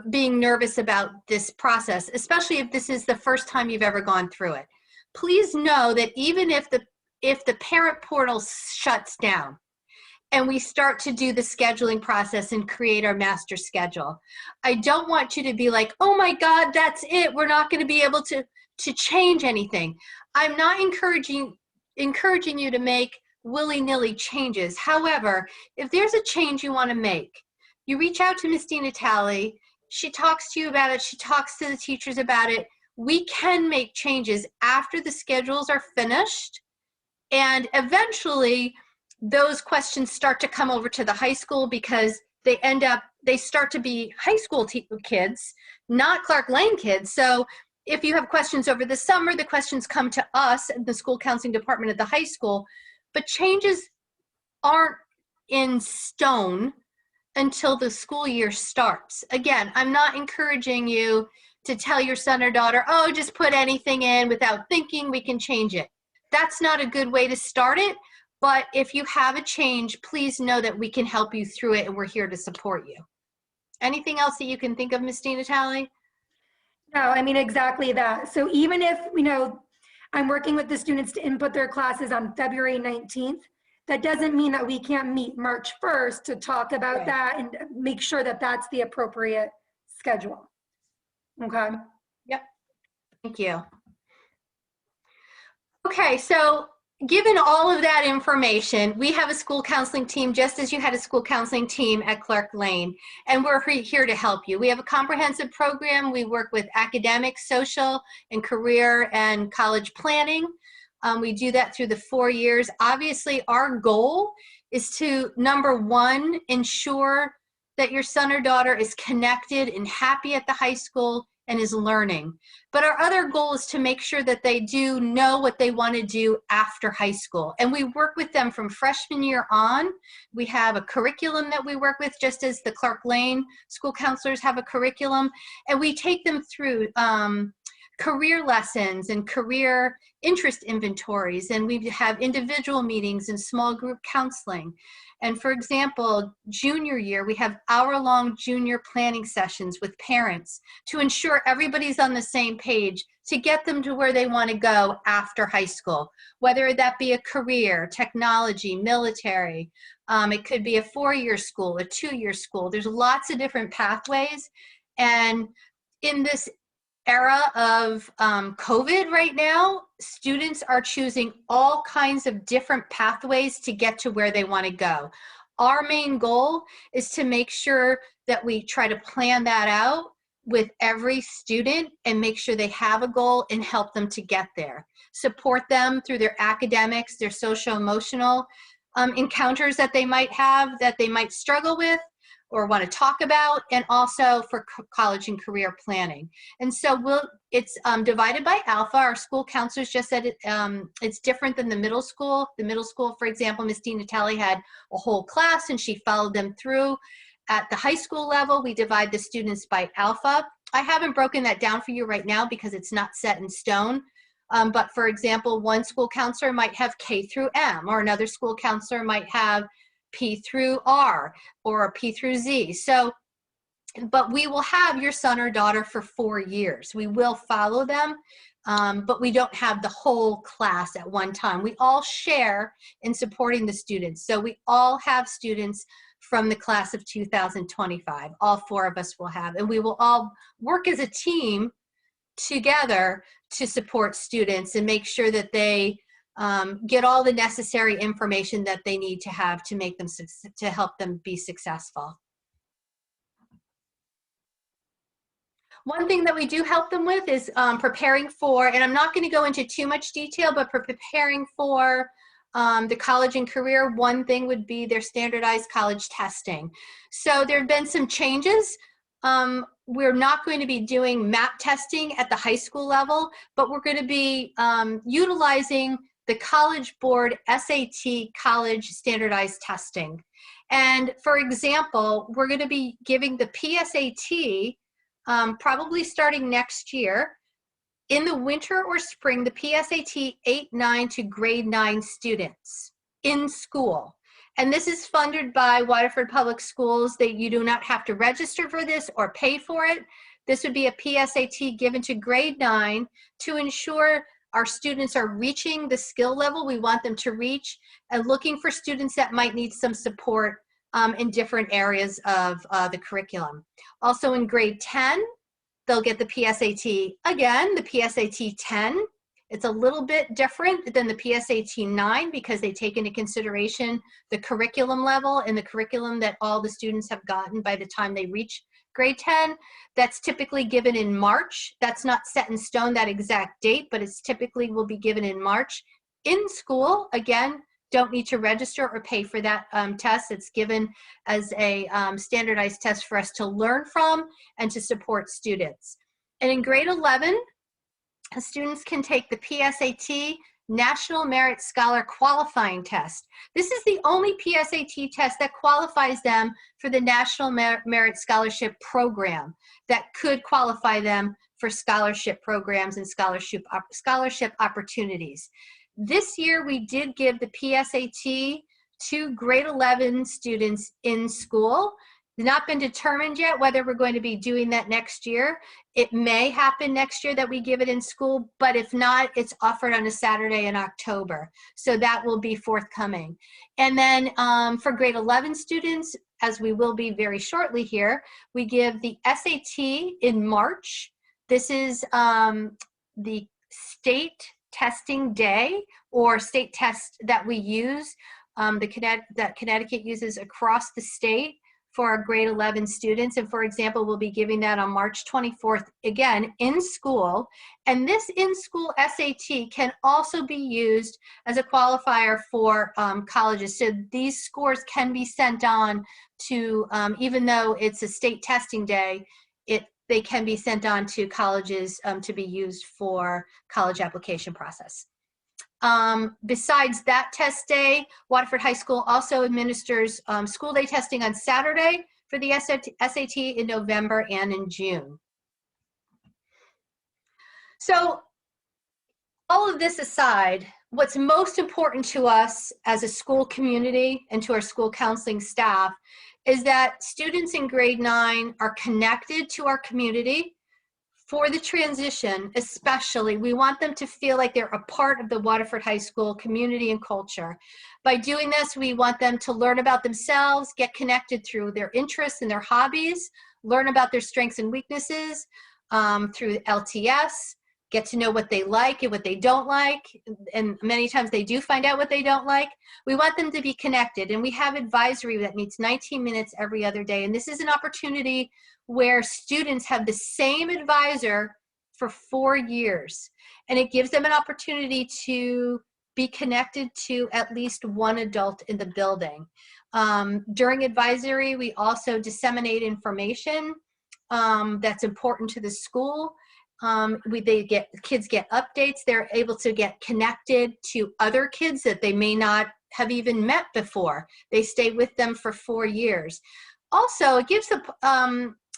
being nervous about this process, especially if this is the first time you've ever gone through it. Please know that even if the parent portal shuts down and we start to do the scheduling process and create our master schedule, I don't want you to be like, oh my God, that's it. We're not going to be able to change anything. I'm not encouraging you to make willy-nilly changes. However, if there's a change you want to make, you reach out to Ms. DiNatalia. She talks to you about it. She talks to the teachers about it. We can make changes after the schedules are finished. And eventually, those questions start to come over to the high school because they start to be high school kids, not Clark Lane kids. So if you have questions over the summer, the questions come to us, the school counseling department at the high school, but changes aren't in stone until the school year starts. Again, I'm not encouraging you to tell your son or daughter, oh, just put anything in without thinking, we can change it. That's not a good way to start it. But if you have a change, please know that we can help you through it and we're here to support you. Anything else that you can think of, Ms. DiNatalia? No, I mean, exactly that. So even if, you know, I'm working with the students to input their classes on February 19th, that doesn't mean that we can't meet March 1st to talk about that and make sure that that's the appropriate schedule. Okay. Yep. Thank you. Okay, so given all of that information, we have a school counseling team just as you had a school counseling team at Clark Lane, and we're here to help you. We have a comprehensive program. We work with academic, social, and career and college planning. We do that through the 4 years. Obviously, our goal is to, number one, ensure that your son or daughter is connected and happy at the high school and is learning. But our other goal is to make sure that they do know what they want to do after high school. And we work with them from freshman year on. We have a curriculum that we work with, just as the Clark Lane school counselors have a curriculum. And we take them through career lessons and career interest inventories. And we have individual meetings and small group counseling. And for example, junior year, we have hour-long junior planning sessions with parents to ensure everybody's on the same page to get them to where they want to go after high school, whether that be a career, technology, military. It could be a 4-year school, a 2-year school. There's lots of different pathways. And in this era of COVID right now, students are choosing all kinds of different pathways to get to where they want to go. Our main goal is to make sure that we try to plan that out with every student and make sure they have a goal and help them to get there. Support them through their academics, their social-emotional encounters that they might have, that they might struggle with or want to talk about, and also for college and career planning. And so it's divided by alpha. Our school counselors just said it's different than the middle school. The middle school, for example, Ms. DiNatale had a whole class and she followed them through. At the high school level, we divide the students by alpha. I haven't broken that down for you right now because it's not set in stone. But for example, one school counselor might have K through M, or another school counselor might have P through R or P through Z. So, but we will have your son or daughter for 4 years. We will follow them, but we don't have the whole class at one time. We all share in supporting the students. So we all have students from the class of 2025. All 4 of us will have, and we will all work as a team together to support students and make sure that they get all the necessary information that they need to have to make them, to help them be successful. One thing that we do help them with is preparing for, and I'm not going to go into too much detail, but for preparing for the college and career, one thing would be their standardized college testing. So there have been some changes. We're not going to be doing MAP testing at the high school level, but we're going to be utilizing the College Board SAT college standardized testing. And for example, we're going to be giving the PSAT probably starting next year. In the winter or spring, the PSAT 8-9 to grade 9 students in school. And this is funded by Waterford Public Schools. That you do not have to register for this or pay for it. This would be a PSAT given to grade 9 to ensure our students are reaching the skill level we want them to reach, and looking for students that might need some support in different areas of the curriculum. Also in grade 10, they'll get the PSAT, again, the PSAT 10. It's a little bit different than the PSAT 9 because they take into consideration the curriculum level and the curriculum that all the students have gotten by the time they reach grade 10. That's typically given in March. That's not set in stone, that exact date, but it's typically will be given in March. In school, again, don't need to register or pay for that test. It's given as a standardized test for us to learn from and to support students. And in grade 11, students can take the PSAT National Merit Scholar Qualifying Test. This is the only PSAT test that qualifies them for the National Merit Scholarship Program, that could qualify them for scholarship programs and scholarship opportunities. This year, we did give the PSAT to grade 11 students in school. It's not been determined yet whether we're going to be doing that next year. It may happen next year that we give it in school, but if not, it's offered on a Saturday in October. So that will be forthcoming. And then for grade 11 students, as we will be very shortly here, we give the SAT in March. This is the state testing day, or state test that we use, that Connecticut uses across the state for our grade 11 students. And for example, we'll be giving that on March 24th, again, in school. And this in-school SAT can also be used as a qualifier for colleges. So these scores can be sent on to, even though it's a state testing day, they can be sent on to colleges to be used for college application process. Besides that test day, Waterford High School also administers school day testing on Saturday for the SAT in November and in June. So all of this aside, what's most important to us as a school community and to our school counseling staff is that students in grade 9 are connected to our community. For the transition, especially, we want them to feel like they're a part of the Waterford High School community and culture. By doing this, we want them to learn about themselves, get connected through their interests and their hobbies, learn about their strengths and weaknesses through LTS, get to know what they like and what they don't like, and many times they do find out what they don't like. We want them to be connected, and we have advisory that meets 19 minutes every other day, and this is an opportunity where students have the same advisor for 4 years, and it gives them an opportunity to be connected to at least one adult in the building. During advisory, we also disseminate information that's important to the school. Kids get updates. They're able to get connected to other kids that they may not have even met before. They stay with them for 4 years. Also, it gives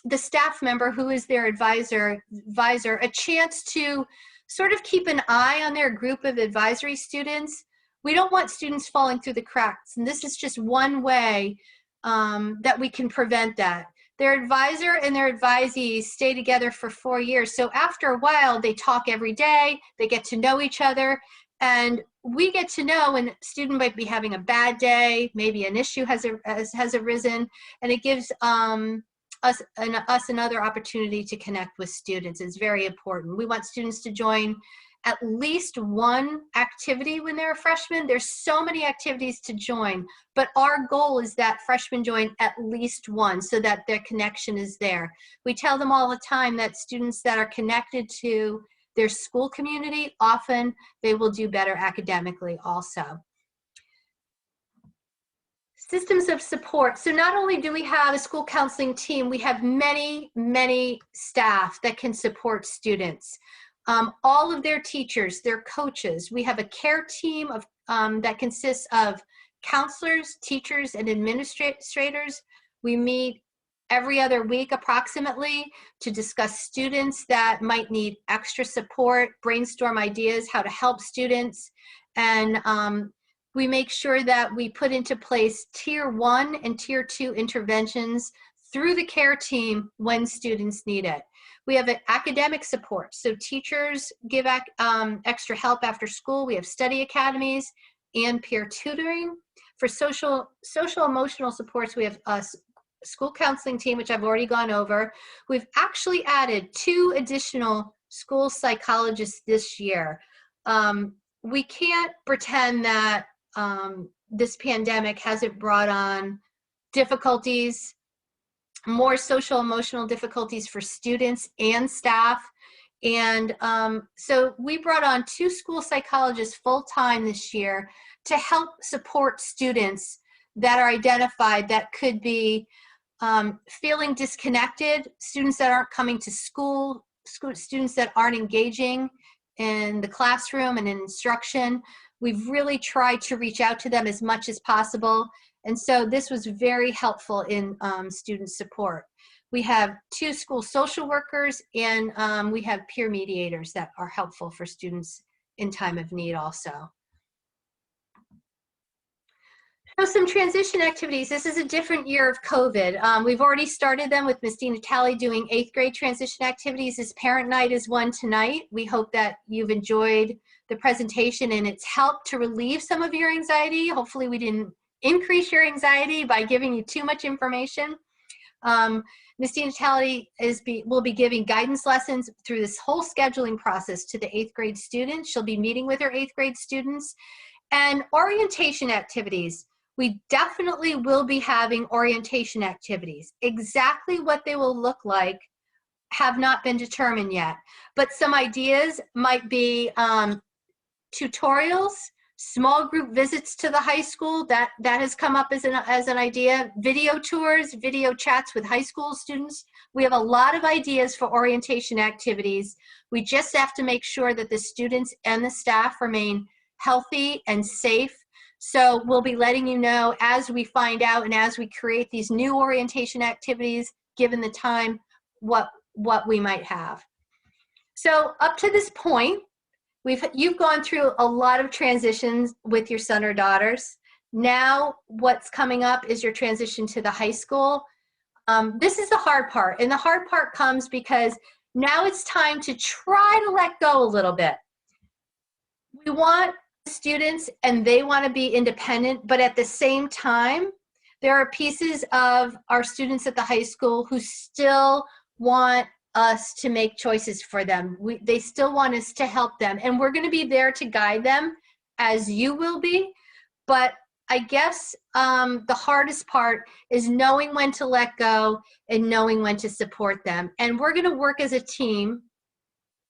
the staff member who is their advisor a chance to sort of keep an eye on their group of advisory students. We don't want students falling through the cracks, and this is just one way that we can prevent that. Their advisor and their advisees stay together for 4 years, so after a while they talk every day, they get to know each other, and we get to know when a student might be having a bad day, maybe an issue has arisen, and it gives us another opportunity to connect with students. It's very important. We want students to join at least one activity when they're a freshman. There's so many activities to join, but our goal is that freshmen join at least one so that their connection is there. We tell them all the time that students that are connected to their school community, often they will do better academically also. Systems of support. So not only do we have a school counseling team, we have many, many staff that can support students. All of their teachers, their coaches. We have a care team of that consists of counselors, teachers, and administrators. We meet every other week approximately to discuss students that might need extra support, brainstorm ideas how to help students, and we make sure that we put into place Tier 1 and Tier 2 interventions through the care team when students need it. We have academic support, so teachers give extra help after school. We have study academies and peer tutoring. For social emotional supports, we have a school counseling team, which I've already gone over. We've actually added 2 additional school psychologists this year. We can't pretend that this pandemic hasn't brought on difficulties, more social emotional difficulties for students and staff. And so we brought on 2 school psychologists full-time this year to help support students that are identified that could be feeling disconnected, students that aren't coming to school, students that aren't engaging in the classroom and in instruction. We've really tried to reach out to them as much as possible. And so this was very helpful in student support. We have 2 school social workers, and we have peer mediators that are helpful for students in time of need also. So some transition activities. This is a different year of COVID. We've already started them with Ms. Dina Talley doing 8th grade transition activities. This parent night is one tonight. We hope that you've enjoyed the presentation and it's helped to relieve some of your anxiety. Hopefully we didn't increase your anxiety by giving you too much information. Ms. Dina Talley will be giving guidance lessons through this whole scheduling process to the 8th grade students. She'll be meeting with her 8th grade students. And orientation activities. We definitely will be having orientation activities. Exactly what they will look like have not been determined yet, but some ideas might be tutorials, small group visits to the high school, that has come up as an idea, video tours, video chats with high school students. We have a lot of ideas for orientation activities. We just have to make sure that the students and the staff remain healthy and safe. So we'll be letting you know as we find out and as we create these new orientation activities, given the time, what we might have. So up to this point, you've gone through a lot of transitions with your son or daughters. Now what's coming up is your transition to the high school. This is the hard part, and the hard part comes because now it's time to try to let go a little bit. We want students and they want to be independent, but at the same time, there are pieces of our students at the high school who still want us to make choices for them. They still want us to help them, and we're going to be there to guide them as you will be. But I guess the hardest part is knowing when to let go and knowing when to support them. And we're going to work as a team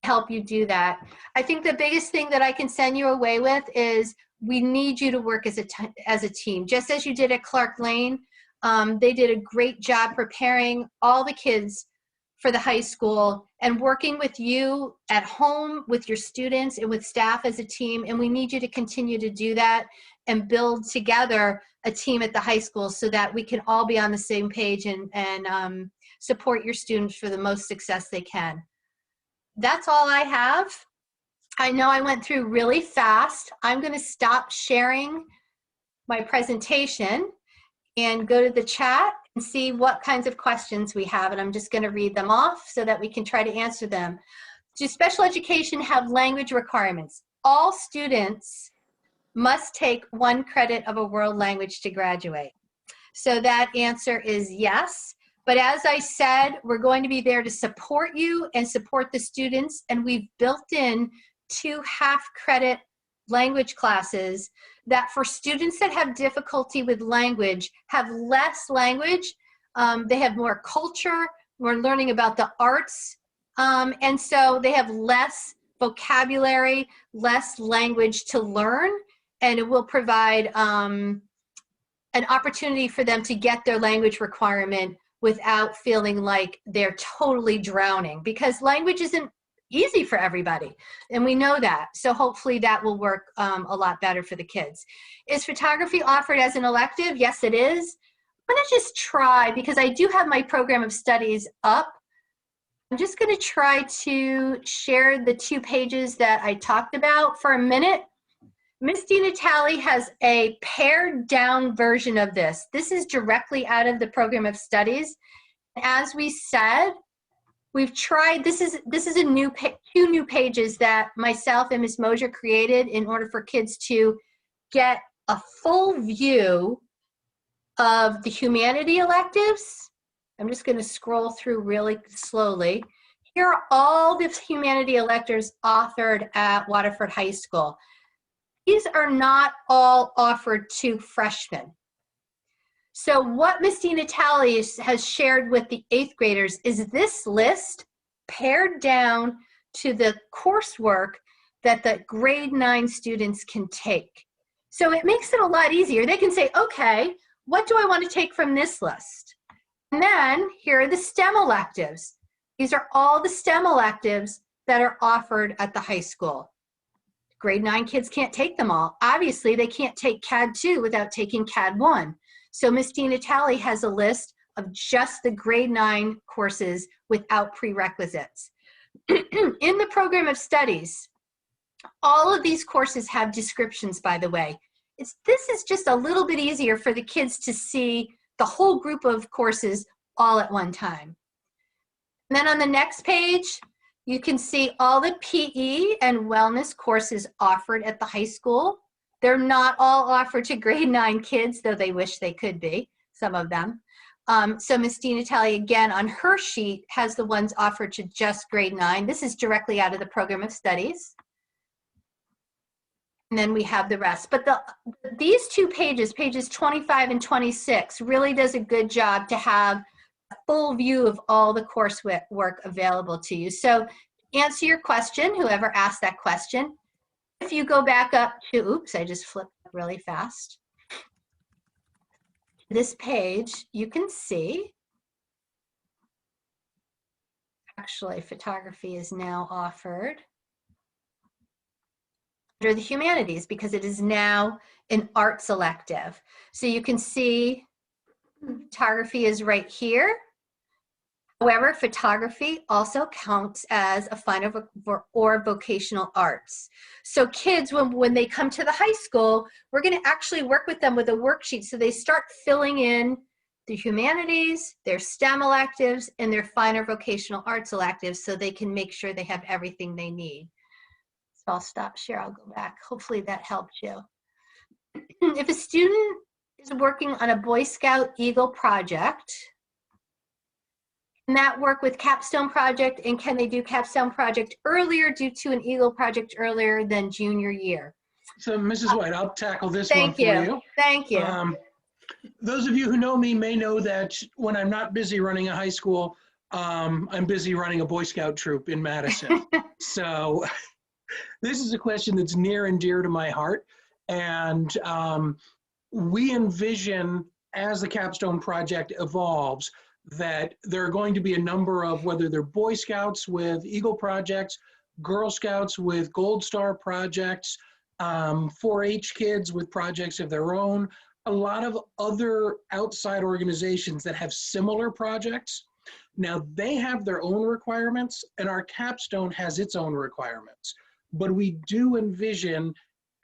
to help you do that. I think the biggest thing that I can send you away with is we need you to work as a team, just as you did at Clark Lane. They did a great job preparing all the kids for the high school and working with you at home, with your students and with staff as a team. And we need you to continue to do that and build together a team at the high school so that we can all be on the same page and support your students for the most success they can. That's all I have. I know I went through really fast. I'm going to stop sharing my presentation and go to the chat and see what kinds of questions we have. And I'm just going to read them off so that we can try to answer them. Does special education have language requirements? All students must take 1 credit of a world language to graduate. So that answer is yes. But as I said, we're going to be there to support you and support the students. And we've built in 2 half-credit language classes that for students that have difficulty with language, have less language, they have more culture, we're learning about the arts, and so they have less vocabulary, less language to learn, and it will provide an opportunity for them to get their language requirement without feeling like they're totally drowning, because language isn't easy for everybody, and we know that. So hopefully that will work a lot better for the kids. Is photography offered as an elective? Yes, it is. I'm going to just try, because I do have my program of studies up. I'm just going to try to share the 2 pages that I talked about for a minute. Miss DiNatale has a pared down version of this. This is directly out of the program of studies. As we said, we've tried, this is a new 2 new pages that myself and Ms. Mosier created in order for kids to get a full view of the humanity electives. I'm just going to scroll through really slowly. Here are all the humanity electives offered at Waterford High School. These are not all offered to freshmen. So what Ms. DiNatale has shared with the 8th graders is this list pared down to the coursework that the grade 9 students can take. So it makes it a lot easier. They can say, okay, what do I want to take from this list? And then here are the STEM electives. These are all the STEM electives that are offered at the high school. Grade 9 kids can't take them all. Obviously, they can't take CAD 2 without taking CAD 1. So Ms. DiNatale has a list of just the grade 9 courses without prerequisites. In the program of studies, all of these courses have descriptions, by the way. This is just a little bit easier for the kids to see the whole group of courses all at one time. And then on the next page, you can see all the PE and wellness courses offered at the high school. They're not all offered to grade 9 kids, though they wish they could be, some of them. So Ms. DiNatale, again, on her sheet, has the ones offered to just grade 9. This is directly out of the program of studies. And then we have the rest. But these two pages, pages 25 and 26, really does a good job to have a full view of all the coursework available to you. So answer your question, whoever asked that question. If you go back up to, oops, I just flipped really fast. This page, you can see, actually photography is now offered under the humanities because it is now an arts elective. So you can see photography is right here. However, photography also counts as a fine or vocational arts. So kids, when they come to the high school, we're going to actually work with them with a worksheet so they start filling in the humanities, their STEM electives, and their fine or vocational arts electives so they can make sure they have everything they need. So I'll stop share, I'll go back. Hopefully that helped you. If a student is working on a Boy Scout Eagle project, can that work with capstone project, and can they do capstone project earlier due to an Eagle project earlier than junior year? So Mrs. White, I'll tackle this one for you. Thank you. Those of you who know me may know that when I'm not busy running a high school, I'm busy running a Boy Scout troop in Madison. So this is a question that's near and dear to my heart. And we envision, as the capstone project evolves, that there are going to be a number of, whether they're Boy Scouts with Eagle projects, Girl Scouts with Gold Star projects, 4-H kids with projects of their own, a lot of other outside organizations that have similar projects. Now, they have their own requirements, and our capstone has its own requirements. But we do envision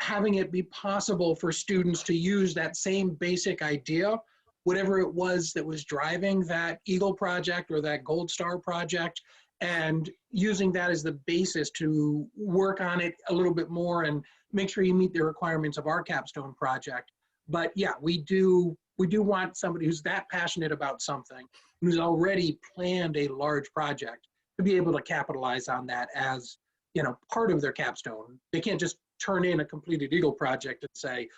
having it be possible for students to use that same basic idea, whatever it was that was driving that Eagle project or that Gold Star project, and using that as the basis to work on it a little bit more and make sure you meet the requirements of our capstone project. But yeah, we do want somebody who's that passionate about something, who's already planned a large project, to be able to capitalize on that as, you know, part of their capstone. They can't just turn in a completed Eagle project and say,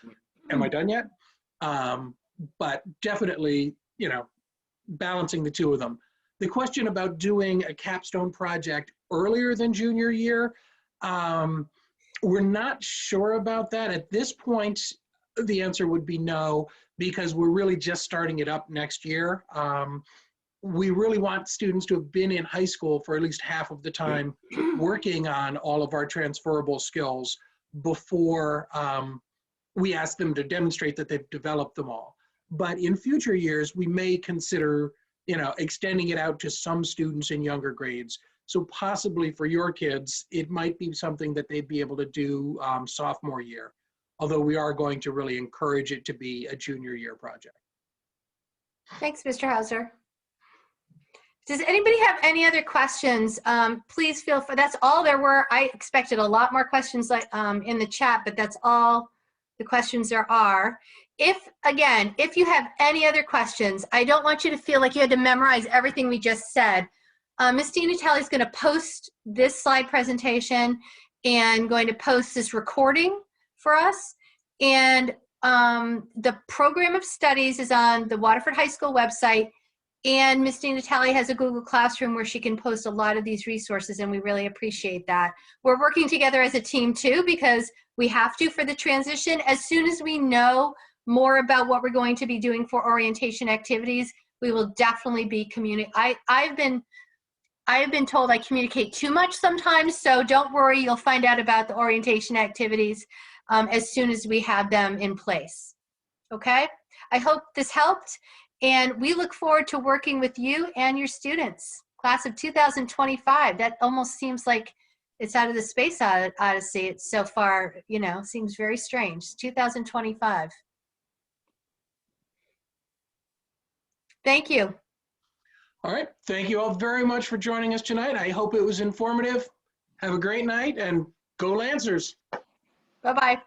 am I done yet? But definitely, you know, balancing the two of them. The question about doing a capstone project earlier than junior year, we're not sure about that. At this point, the answer would be no, because we're really just starting it up next year. We really want students to have been in high school for at least half of the time working on all of our transferable skills before we ask them to demonstrate that they've developed them all. But in future years, we may consider, you know, extending it out to some students in younger grades. So possibly for your kids, it might be something that they'd be able to do sophomore year, although we are going to really encourage it to be a junior year project. Thanks, Mr. Hauser. Does anybody have any other questions? Please feel free. That's all there were. I expected a lot more questions like in the chat, but that's all the questions there are. Again, if you have any other questions, I don't want you to feel like you had to memorize everything we just said. Ms. DiNatale is going to post this slide presentation and going to post this recording for us. And the program of studies is on the Waterford High School website. And Ms. DiNatale has a Google Classroom where she can post a lot of these resources, and we really appreciate that. We're working together as a team too, because we have to for the transition. As soon as we know more about what we're going to be doing for orientation activities, we will definitely be communicating. I've been told I communicate too much sometimes, so don't worry, you'll find out about the orientation activities as soon as we have them in place. Okay? I hope this helped. And we look forward to working with you and your students. Class of 2025, that almost seems like it's out of the space odyssey. It's so far, you know, seems very strange. 2025. Thank you. All right, thank you all very much for joining us tonight. I hope it was informative. Have a great night and go Lancers. Bye-bye.